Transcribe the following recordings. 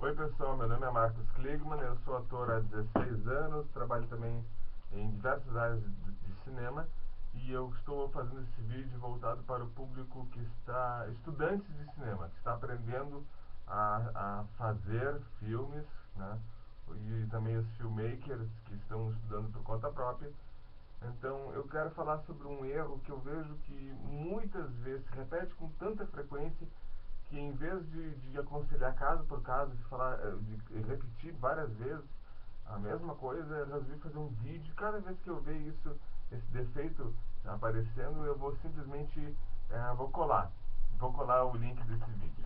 Oi pessoal, meu nome é Marcos Kligman, eu sou ator há 16 anos, trabalho também em diversas áreas de cinema e eu estou fazendo esse vídeo voltado para o público que está, estudantes de cinema, que está aprendendo a fazer filmes, né? E também os filmmakers que estão estudando por conta própria. Então eu quero falar sobre um erro que eu vejo que muitas vezes se repete com tanta frequência que em vez de aconselhar caso por caso, de falar, de repetir várias vezes a mesma coisa, eu resolvi fazer um vídeo. Cada vez que eu ver isso, esse defeito aparecendo, eu vou simplesmente vou colar o link desse vídeo.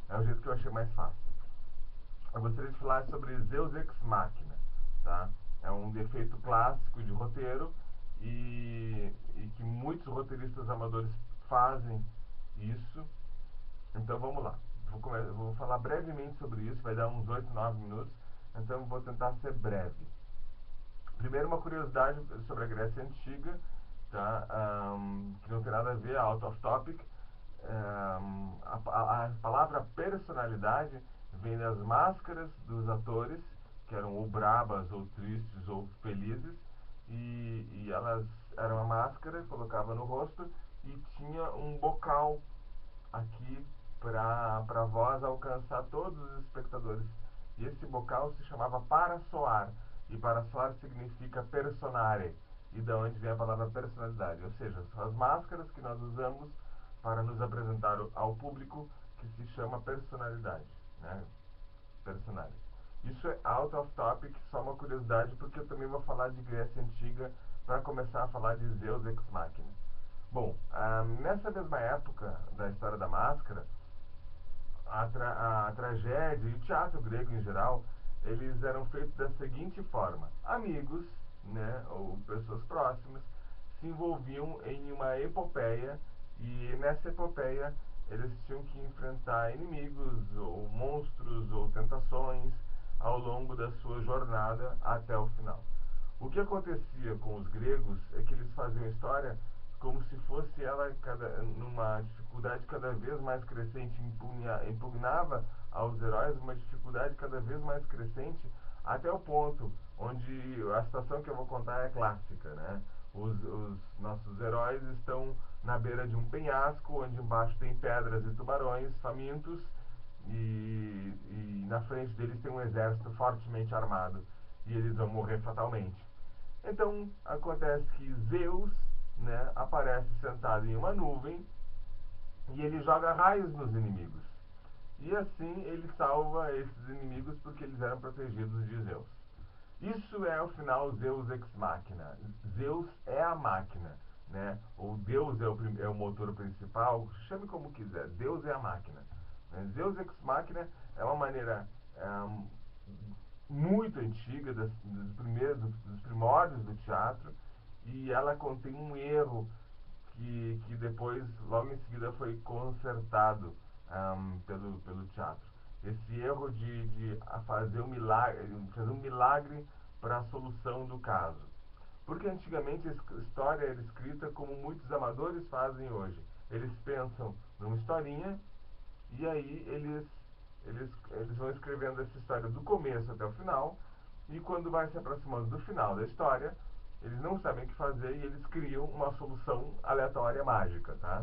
É o jeito que eu achei mais fácil. Eu gostaria de falar sobre Deus Ex Machina, tá? É um defeito clássico de roteiro e que muitos roteiristas amadores fazem isso. Então vamos lá. Vou falar brevemente sobre isso, vai dar uns 8, 9 minutos. Então vou tentar ser breve. Primeiro, uma curiosidade sobre a Grécia Antiga, tá? Que não tem nada a ver, out of topic. A palavra personalidade vem das máscaras dos atores, que eram ou brabas, ou tristes, ou felizes, e elas eram uma máscara, colocava no rosto e tinha um bocal aqui para a voz alcançar todos os espectadores. E esse bocal se chamava para soar, e para soar significa personare, e da onde vem a palavra personalidade, ou seja, são as máscaras que nós usamos para nos apresentar ao público, que se chama personalidade, né? Personality. Isso é out of topic, só uma curiosidade, porque eu também vou falar de Grécia Antiga para começar a falar de Zeus Ex Machina. Bom, nessa mesma época da história da máscara, a tragédia e o teatro grego em geral, eles eram feitos da seguinte forma: amigos, né, ou pessoas próximas, se envolviam em uma epopeia e nessa epopeia eles tinham que enfrentar inimigos ou monstros ou tentações ao longo da sua jornada até o final. O que acontecia com os gregos é que eles faziam a história como se fosse ela numa dificuldade cada vez mais crescente, impugnava aos heróis uma dificuldade cada vez mais crescente, até o ponto onde a situação que eu vou contar é clássica, né? Os nossos heróis estão na beira de um penhasco, onde embaixo tem pedras e tubarões famintos, e na frente deles tem um exército fortemente armado, e eles vão morrer fatalmente. Então acontece que Zeus, né, aparece sentado em uma nuvem e ele joga raios nos inimigos. E assim ele salva esses inimigos porque eles eram protegidos de Zeus. Isso é o final Zeus Ex Machina. Zeus é a máquina, né? Ou Deus é o motor principal, chame como quiser. Deus é a máquina. Zeus Ex Machina é uma maneira muito antiga, dos primórdios do teatro, e ela contém um erro que depois, logo em seguida, foi consertado pelo teatro. Esse erro de fazer um milagre para a solução do caso. Porque antigamente a história era escrita como muitos amadores fazem hoje. Eles pensam numa historinha e aí eles vão escrevendo essa história do começo até o final, e quando vai se aproximando do final da história, eles não sabem o que fazer e eles criam uma solução aleatória mágica, tá?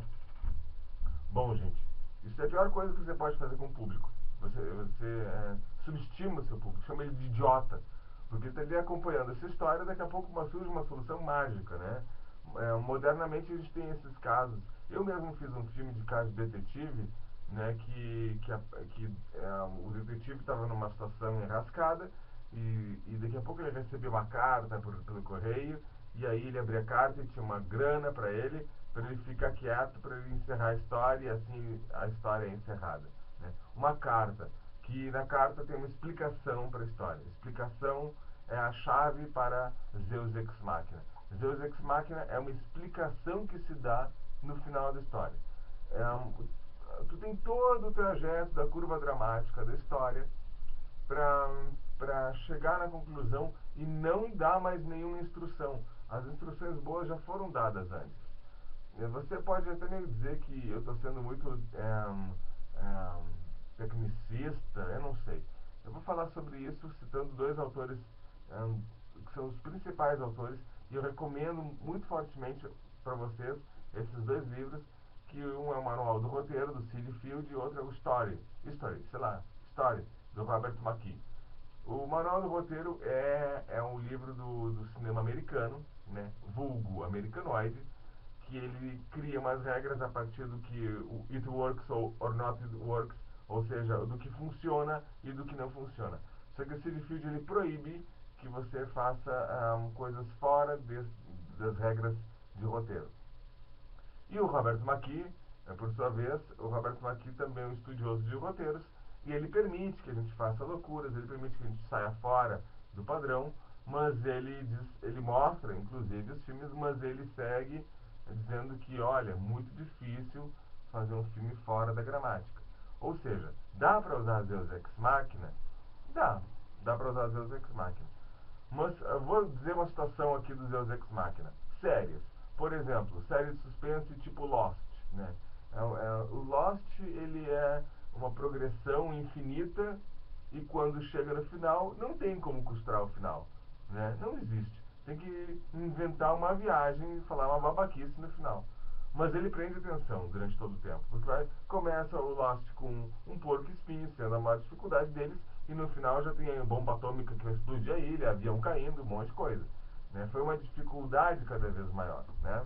Bom, gente, isso é a pior coisa que você pode fazer com o público. Você subestima o seu público, chama ele de idiota, porque está ali acompanhando essa história, daqui a pouco surge uma solução mágica, né? Modernamente a gente tem esses casos. Eu mesmo fiz um filme de caso de detetive, né, o detetive estava numa situação enrascada e daqui a pouco ele recebeu uma carta pelo correio, e aí ele abria a carta e tinha uma grana para ele ficar quieto, para ele encerrar a história, e assim a história é encerrada, né? Uma carta, que na carta tem uma explicação para a história. Explicação é a chave para Zeus Ex Machina. Zeus Ex Machina é uma explicação que se dá no final da história. Tu tem todo o trajeto da curva dramática da história para chegar na conclusão e não dar mais nenhuma instrução. As instruções boas já foram dadas antes. Você pode até me dizer que eu estou sendo muito tecnicista, eu não sei. Eu vou falar sobre isso citando dois autores que são os principais autores, e eu recomendo muito fortemente para vocês esses dois livros, que um é o Manual do Roteiro, do Sid Field, e outro é o Story, do Robert McKee. O Manual do Roteiro é um livro do cinema americano, né, vulgo americanoide, que ele cria umas regras a partir do que o it works or not it works, ou seja, do que funciona e do que não funciona. Só que o Sid Field ele proíbe que você faça coisas fora das regras de roteiro. E o Robert McKee, por sua vez, o Robert McKee também é um estudioso de roteiros, e ele permite que a gente faça loucuras, ele permite que a gente saia fora do padrão, mas ele mostra, inclusive, os filmes, mas ele segue dizendo que, olha, muito difícil fazer um filme fora da gramática. Ou seja, dá para usar Deus Ex Machina? Dá para usar Deus Ex Machina. Mas eu vou dizer uma situação aqui do Deus Ex Machina. Séries. Por exemplo, série de suspense tipo Lost, né? O Lost, ele é uma progressão infinita, e quando chega no final, não tem como costurar o final, né? Não existe. Tem que inventar uma viagem e falar uma babaquice no final. Mas ele prende atenção durante todo o tempo. Porque começa o Lost com um porco espinho sendo a maior dificuldade deles, e no final já tem a bomba atômica que vai explodir a ilha, avião caindo, um monte de coisa, né? Foi uma dificuldade cada vez maior, né?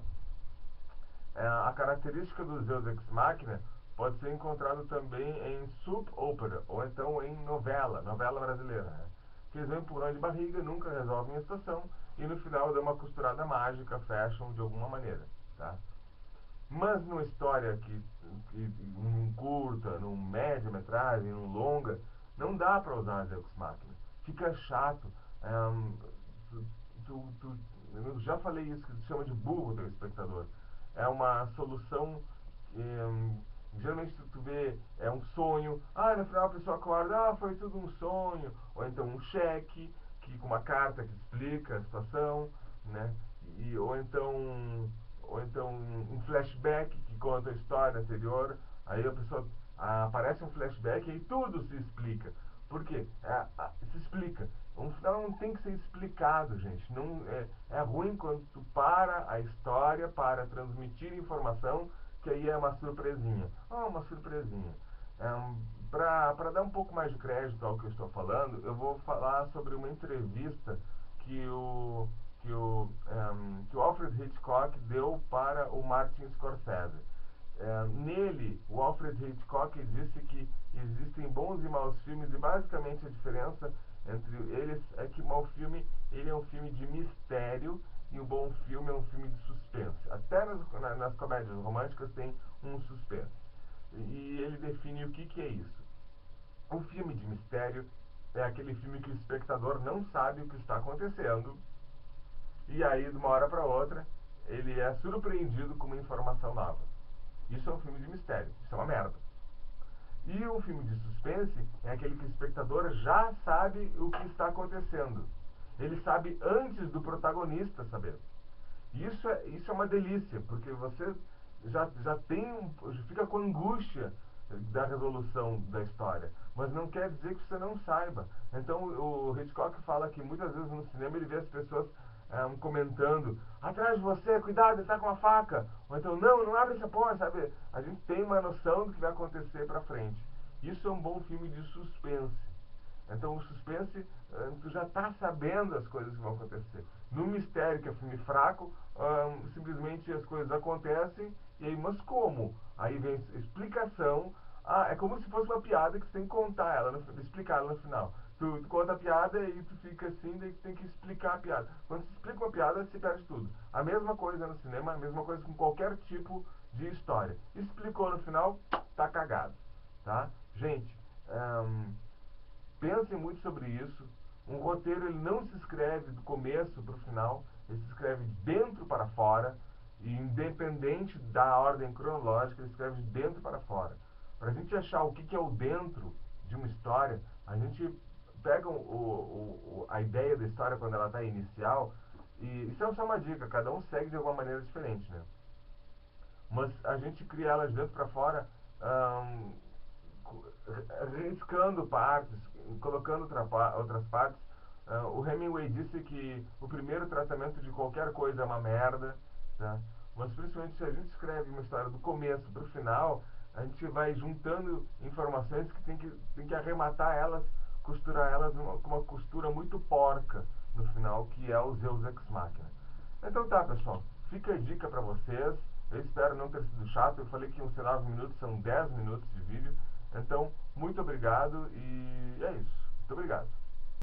A característica do Deus Ex Machina pode ser encontrado também em soap opera, ou então em novela brasileira, né? Que eles vão empurrando de barriga, nunca resolvem a situação, e no final dão uma costurada mágica, fecham de alguma maneira, tá? Mas numa história num curta, num média-metragem, num longa, não dá para usar Deus Ex Machina. Fica chato. Tu, eu já falei isso, que se chama de burro do espectador. É uma solução que geralmente tu vê, é um sonho, no final a pessoa acorda, foi tudo um sonho, ou então um cheque, com uma carta que explica a situação, né? Ou então um flashback que conta a história anterior, aí a pessoa aparece um flashback e aí tudo se explica. Por quê? Se explica. Um final não tem que ser explicado, gente. Não, é ruim quando tu para a história para transmitir informação, que aí é uma surpresinha. Uma surpresinha. Para dar um pouco mais de crédito ao que eu estou falando, eu vou falar sobre uma entrevista que o Alfred Hitchcock deu para o Martin Scorsese. Nele, o Alfred Hitchcock disse que existem bons e maus filmes, e basicamente a diferença entre eles é que o mau filme ele é um filme de mistério e o bom filme é um filme de suspense. Até nas comédias românticas tem um suspense. E ele define o que é isso. Um filme de mistério é aquele filme que o espectador não sabe o que está acontecendo, e aí, de uma hora para outra, ele é surpreendido com uma informação nova. Isso é um filme de mistério. Isso é uma merda. E o filme de suspense é aquele que o espectador já sabe o que está acontecendo. Ele sabe antes do protagonista saber. Isso é uma delícia, porque você já fica com angústia da resolução da história, mas não quer dizer que você não saiba. Então o Hitchcock fala que muitas vezes no cinema ele vê as pessoas comentando: atrás de você, cuidado, ele está com uma faca, ou então não abre essa porta, sabe? A gente tem uma noção do que vai acontecer pra frente. Isso é um bom filme de suspense. Então o suspense, tu já está sabendo as coisas que vão acontecer. No mistério, que é filme fraco, simplesmente as coisas acontecem, e aí, mas como? Aí vem explicação. É como se fosse uma piada que você tem que contar ela, explicar ela no final. Tu conta a piada e tu fica assim, daí tu tem que explicar a piada. Quando você explica uma piada, você perde tudo. A mesma coisa no cinema, a mesma coisa com qualquer tipo de história. Explicou no final, tá cagado. Tá? Gente, pensem muito sobre isso. Um roteiro ele não se escreve do começo para o final, ele se escreve de dentro para fora, e independente da ordem cronológica, ele escreve de dentro para fora. Para a gente achar o que é o dentro de uma história, a gente pega a ideia da história quando ela está inicial, e isso é só uma dica, cada um segue de alguma maneira diferente, né? Mas a gente cria ela de dentro para fora, riscando partes, colocando outras partes. O Hemingway disse que o primeiro tratamento de qualquer coisa é uma merda, tá? Mas principalmente se a gente escreve uma história do começo para o final, a gente vai juntando informações que tem que arrematar elas, costurar elas com uma costura muito porca no final, que é o Zeus Ex Machina. Então tá, pessoal, fica a dica para vocês. Eu espero não ter sido chato. Eu falei que iam ser 9 minutos, são 10 minutos de vídeo. Então, muito obrigado e é isso. Muito obrigado.